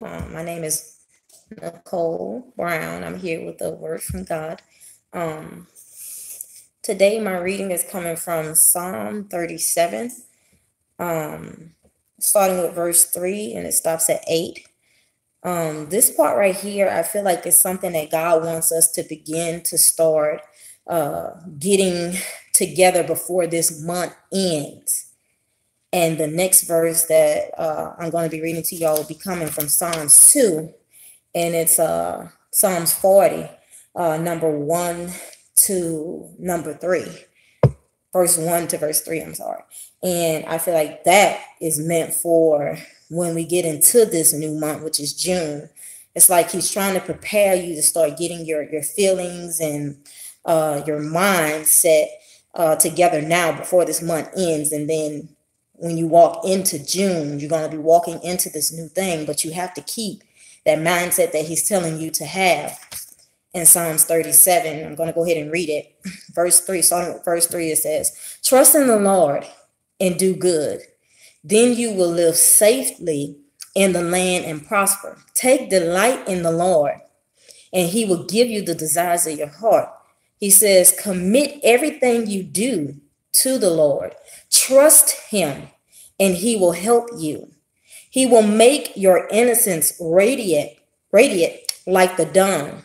My name is Nicole Brown. I'm here with a word from God. Um, Today, my reading is coming from Psalm 37, um, starting with verse 3, and it stops at 8. This part right here, I feel like it's something that God wants us to begin to start getting together before this month ends. And the next verse that I'm going to be reading to y'all will be coming from Psalms 2, and it's Psalms 40, number 1 to number 3, verse 1 to verse 3, I'm sorry. And I feel like that is meant for when we get into this new month, which is June. It's like he's trying to prepare you to start getting your feelings and your mindset together now before this month ends. And then when you walk into June, you're going to be walking into this new thing, but you have to keep that mindset that he's telling you to have. In Psalms 37, I'm going to go ahead and read it. Verse 3, starting with verse 3, it says, "Trust in the Lord and do good. Then you will live safely in the land and prosper. Take delight in the Lord, and he will give you the desires of your heart." He says, commit everything you do to the Lord. Trust him, and he will help you. He will make your innocence radiant like the dawn,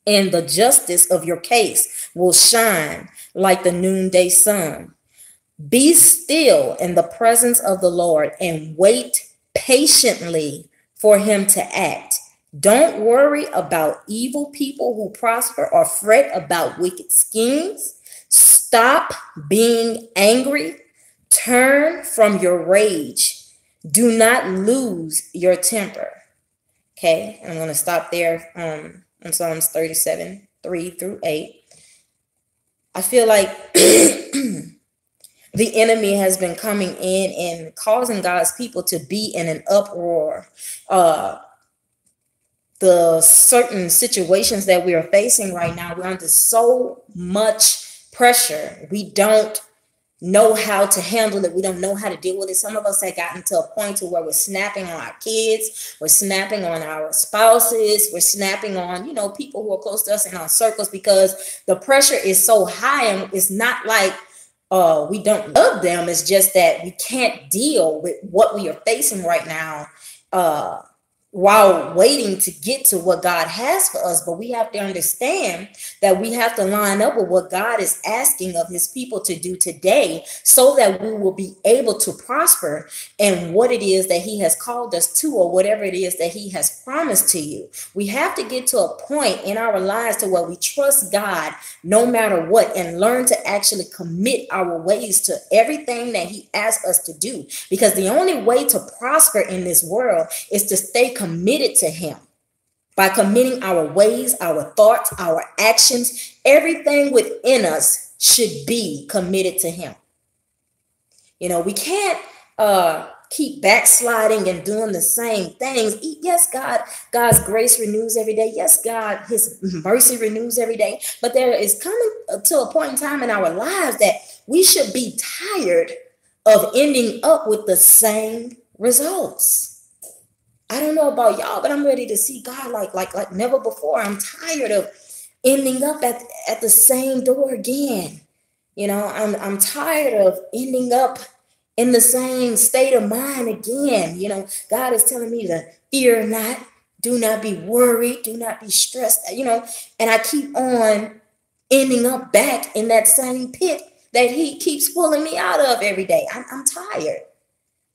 and the justice of your case will shine like the noonday sun. Be still in the presence of the Lord and wait patiently for him to act. Don't worry about evil people who prosper or fret about wicked schemes. Stop being angry. Turn from your rage. Do not lose your temper. Okay, I'm going to stop there in Psalms 37, 3 through 8. I feel like the enemy has been coming in and causing God's people to be in an uproar. The certain situations that we are facing right now, we're under so much pressure. We don't know how to handle it. We don't know how to deal with it. Some of us have gotten to a point to where we're snapping on our kids, we're snapping on our spouses, we're snapping on, people who are close to us in our circles, because the pressure is so high. And it's not like we don't love them. It's just that we can't deal with what we are facing right now while waiting to get to what God has for us. But we have to understand that we have to line up with what God is asking of his people to do today, so that we will be able to prosper in what it is that he has called us to, or whatever it is that he has promised to you. We have to get to a point in our lives to where we trust God no matter what, and learn to actually commit our ways to everything that he asks us to do. Because the only way to prosper in this world is to stay committed to him. By committing our ways, our thoughts, our actions, everything within us should be committed to him. We can't keep backsliding and doing the same things. Yes, God's grace renews every day. Yes, God, his mercy renews every day. But there is coming to a point in time in our lives that we should be tired of ending up with the same results. I don't know about y'all, but I'm ready to see God like never before. I'm tired of ending up at the same door again. I'm tired of ending up in the same state of mind again. God is telling me to fear not, do not be worried, do not be stressed, and I keep on ending up back in that same pit that he keeps pulling me out of every day. I'm tired.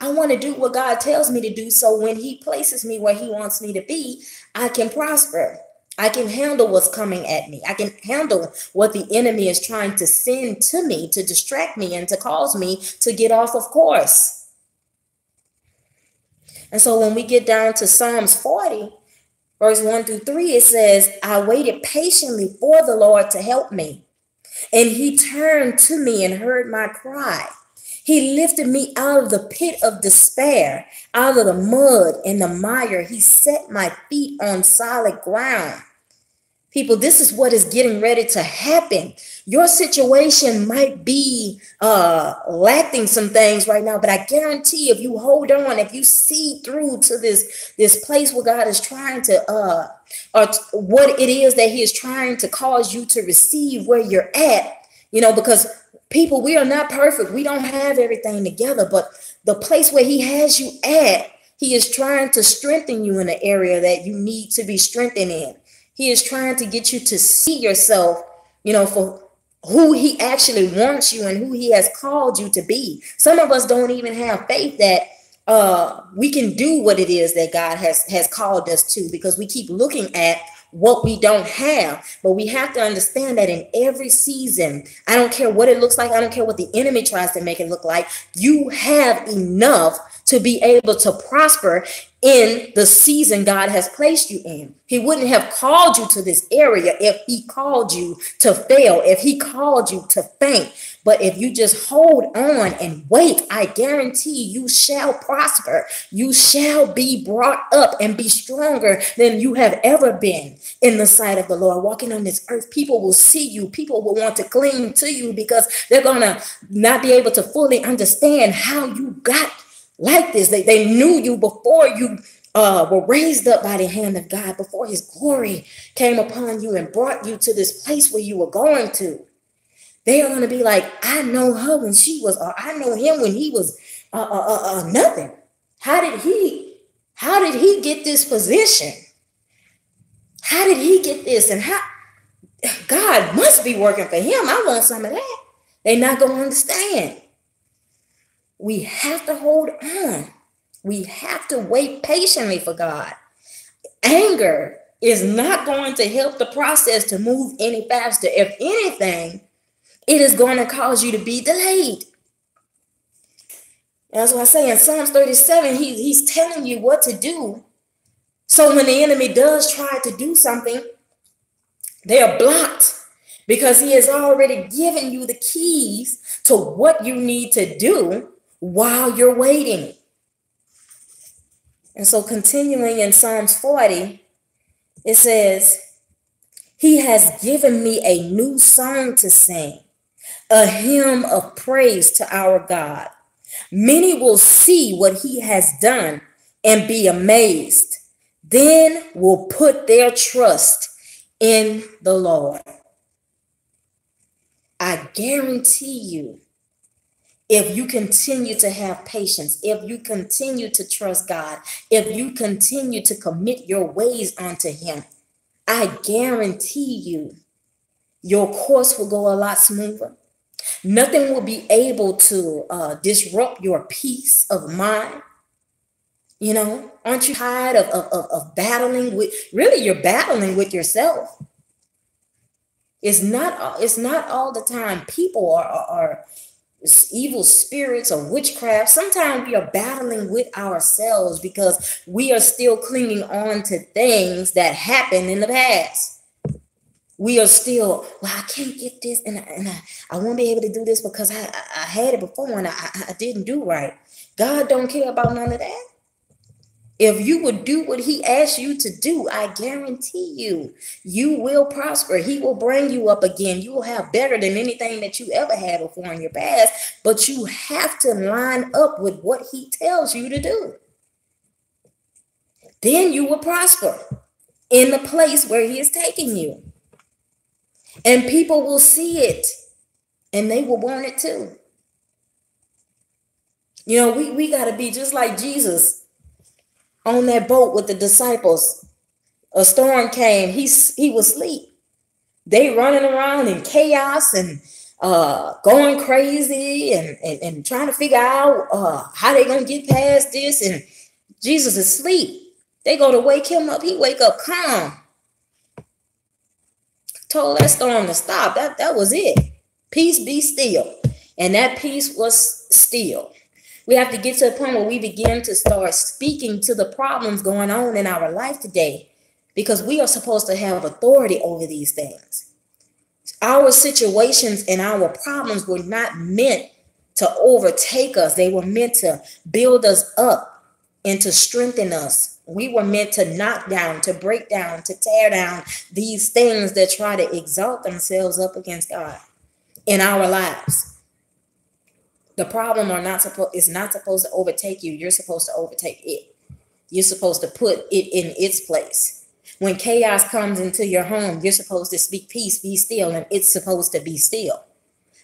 I want to do what God tells me to do, so when he places me where he wants me to be, I can prosper. I can handle what's coming at me. I can handle what the enemy is trying to send to me to distract me and to cause me to get off of course. And so when we get down to Psalms 40, verse 1 through 3, it says, "I waited patiently for the Lord to help me, and he turned to me and heard my cry. He lifted me out of the pit of despair, out of the mud and the mire. He set my feet on solid ground." People, this is what is getting ready to happen. Your situation might be lacking some things right now, but I guarantee if you hold on, if you see through to this place where God is trying to or what it is that he is trying to cause you to receive where you're at, because people, we are not perfect. We don't have everything together, but the place where he has you at, he is trying to strengthen you in the area that you need to be strengthened in. He is trying to get you to see yourself, for who he actually wants you and who he has called you to be. Some of us don't even have faith that we can do what it is that God has called us to, because we keep looking at what we don't have. But we have to understand that in every season, I don't care what it looks like, I don't care what the enemy tries to make it look like, you have enough to be able to prosper in the season God has placed you in. He wouldn't have called you to this area if he called you to fail, if he called you to faint. But if you just hold on and wait, I guarantee you shall prosper. You shall be brought up and be stronger than you have ever been in the sight of the Lord. Walking on this earth, people will see you. People will want to cling to you because they're going to not be able to fully understand how you got like this. They knew you before you were raised up by the hand of God, before his glory came upon you and brought you to this place where you were going to. They are going to be like, I know her when she was, or I know him when he was nothing. How did he get this position? How did he get this? And how God must be working for him. I want some of that. They're not going to understand. We have to hold on. We have to wait patiently for God. Anger is not going to help the process to move any faster. If anything, it is going to cause you to be delayed. That's why I say in Psalms 37, he's telling you what to do. So when the enemy does try to do something, they are blocked because he has already given you the keys to what you need to do while you're waiting. And so continuing in Psalms 40, it says, he has given me a new song to sing, a hymn of praise to our God. Many will see what he has done and be amazed. Then will put their trust in the Lord. I guarantee you, if you continue to have patience, if you continue to trust God, if you continue to commit your ways unto him, I guarantee you, your course will go a lot smoother. Nothing will be able to disrupt your peace of mind. Aren't you tired of battling with, really, you're battling with yourself. It's not all the time people are evil spirits or witchcraft. Sometimes we are battling with ourselves because we are still clinging on to things that happened in the past. We are still, I can't get this, and I won't be able to do this because I had it before and I didn't do right. God don't care about none of that. If you would do what he asked you to do, I guarantee you, you will prosper. He will bring you up again. You will have better than anything that you ever had before in your past, but you have to line up with what he tells you to do. Then you will prosper in the place where he is taking you. And people will see it and they will want it too. We got to be just like Jesus. On that boat with the disciples, a storm came. He was asleep. They running around in chaos and going crazy and trying to figure out how they gonna get past this. And Jesus is asleep. They go to wake him up. He wake up calm. Told that storm to stop. That was it. Peace, be still. And that peace was still. We have to get to a point where we begin to start speaking to the problems going on in our life today, because we are supposed to have authority over these things. Our situations and our problems were not meant to overtake us. They were meant to build us up and to strengthen us. We were meant to knock down, to break down, to tear down these things that try to exalt themselves up against God in our lives. The problem is not supposed to overtake you. You're supposed to overtake it. You're supposed to put it in its place. When chaos comes into your home, you're supposed to speak peace, be still, and it's supposed to be still.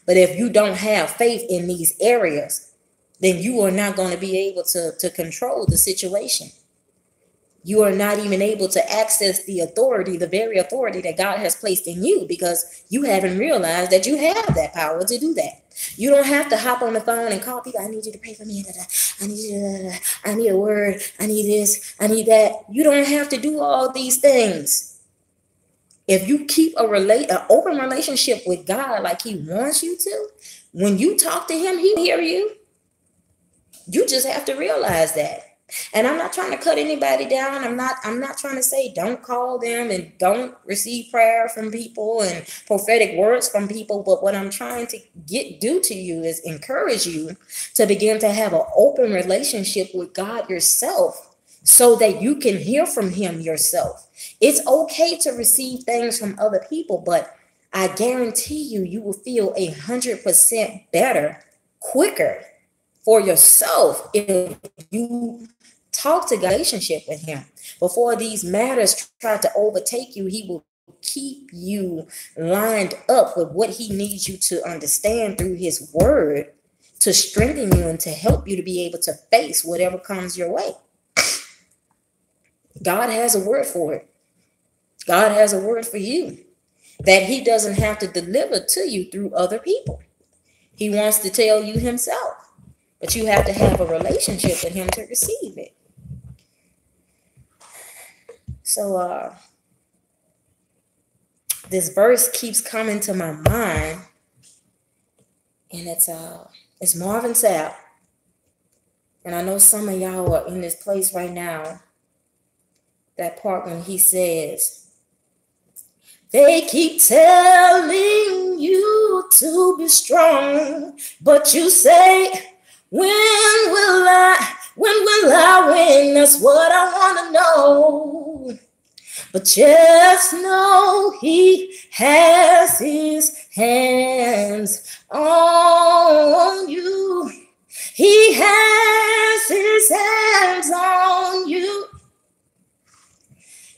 But if you don't have faith in these areas, then you are not going to be able to control the situation. You are not even able to access the authority, the very authority that God has placed in you, because you haven't realized that you have that power to do that. You don't have to hop on the phone and call people. I need you to pray for me. I need you. I need a word. I need this. I need that. You don't have to do all these things. If you keep an open relationship with God like he wants you to, when you talk to him, he'll hear you. You just have to realize that. And I'm not trying to cut anybody down. I'm not trying to say don't call them and don't receive prayer from people and prophetic words from people. But what I'm trying to do to you is encourage you to begin to have an open relationship with God yourself, so that you can hear from him yourself. It's okay to receive things from other people, but I guarantee you will feel 100% better, quicker for yourself if you talk to God, relationship with him. Before these matters try to overtake you, he will keep you lined up with what he needs you to understand through his word, to strengthen you and to help you to be able to face whatever comes your way. God has a word for it. God has a word for you that he doesn't have to deliver to you through other people. He wants to tell you himself. But you have to have a relationship with him to receive it. So this verse keeps coming to my mind, and it's Marvin Sapp. And I know some of y'all are in this place right now. That part when he says, they keep telling you to be strong, but you say, when will I win? That's what I want to know. But just know he has his hands on you. He has his hands on you.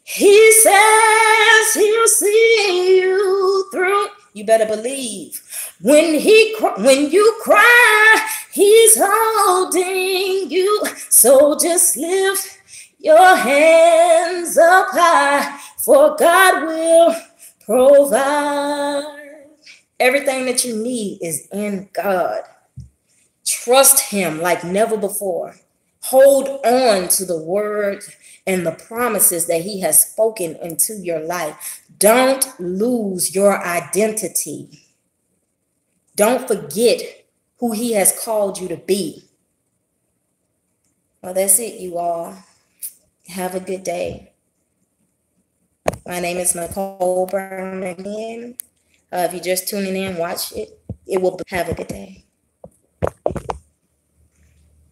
He says he'll see you through. You better believe. When you cry, he's holding you. So just lift your hands up high, for God will provide. Everything that you need is in God. Trust him like never before. Hold on to the word and the promises that he has spoken into your life. Don't lose your identity. Don't forget who he has called you to be. Well, that's it, you all. Have a good day. My name is Nicole Brown again. If you're just tuning in, watch it. It will have a good day.